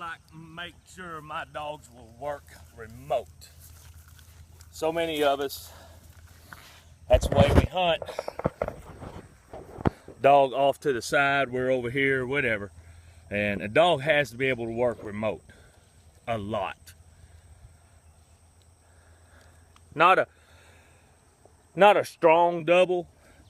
like make sure my dogs will work remote. So many of us, that's the way we hunt. Dog off to the side, we're over here, whatever. And a dog has to be able to work remote a lot. Not a strong double,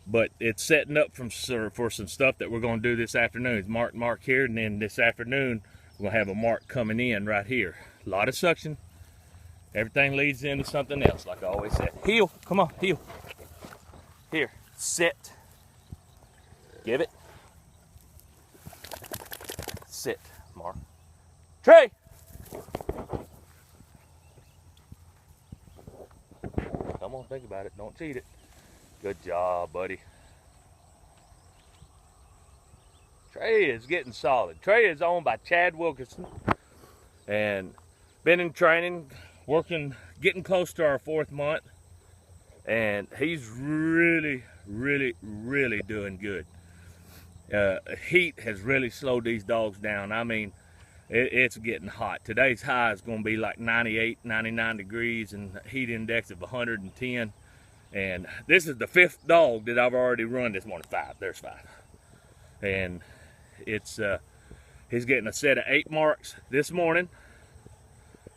but it's setting up for some stuff that we're going to do this afternoon. It's mark here, and then this afternoon we'll have a mark coming in right here. A lot of suction. Everything leads into something else, like I always said. Heel, come on, heel. Here, sit. Give it. Sit, Mark. Trey! Come on, think about it. Don't cheat it. Good job, buddy. Trey is getting solid. Trey is owned by Chad Wilkinson and been in training, working, getting close to our 4th month, and he's really doing good. Heat has really slowed these dogs down. I mean, it's getting hot. Today's high is going to be like 98, 99 degrees and a heat index of 110. And this is the 5th dog that I've already run this morning. 5, there's 5. And it's, he's getting a set of 8 marks this morning.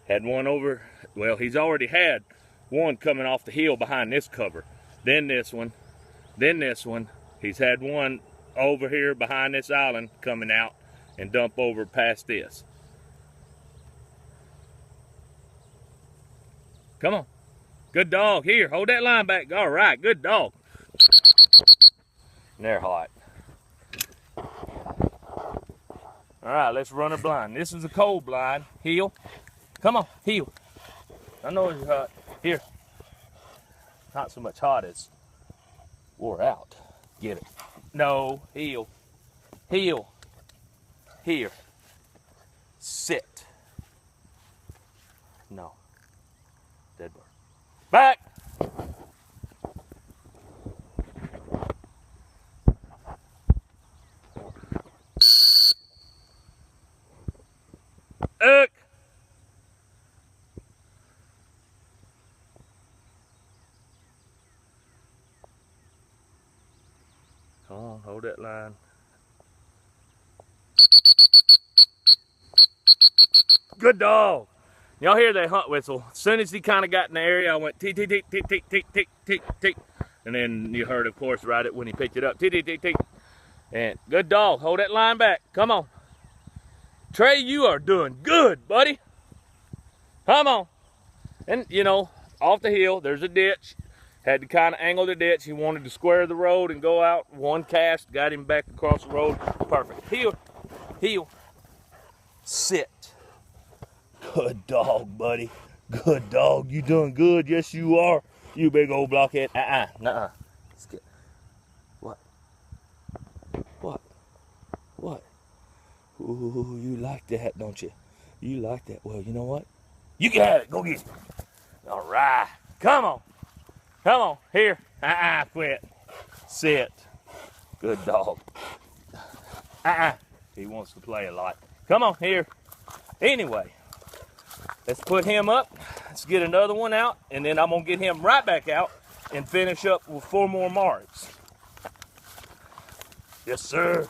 Had one over, well, he's already had one coming off the hill behind this cover. Then this one, then this one. He's had one over here behind this island coming out and dump over past this. Come on. Good dog. Here, hold that line back. All right, good dog. And they're hot. All right, let's run her blind. This is a cold blind. Heel. Come on, heel. I know it's hot. Here. Not so much hot as wore out. Get it. No, heel. Heel. Here. Sit. No. Dead bird. Back. Up. Come on, hold that line. Good dog. Y'all hear that hunt whistle? As soon as he kind of got in the area, I went tick, tick, tick, tick, tick, tick, tick, tick, tick. And then you heard, of course, right it when he picked it up. Tick, tick, tick, tick. And good dog. Hold that line back. Come on. Trey, you are doing good, buddy. Come on. And, you know, off the hill, there's a ditch. Had to kind of angle the ditch. He wanted to square the road and go out. One cast, got him back across the road. Perfect. Heel. Heel. Sit. Good dog, buddy. Good dog. You doing good. Yes, you are. You big old blockhead. Nuh-uh. Let's get. What? What? What? Ooh, you like that, don't you? You like that. Well, you know what? You can have it. Go get it. All right. Come on. Come on. Here. Quit. Sit. Good dog. He wants to play a lot. Come on. Here. Anyway. Let's put him up. Let's get another one out. And then I'm going to get him right back out and finish up with 4 more marks. Yes, sir.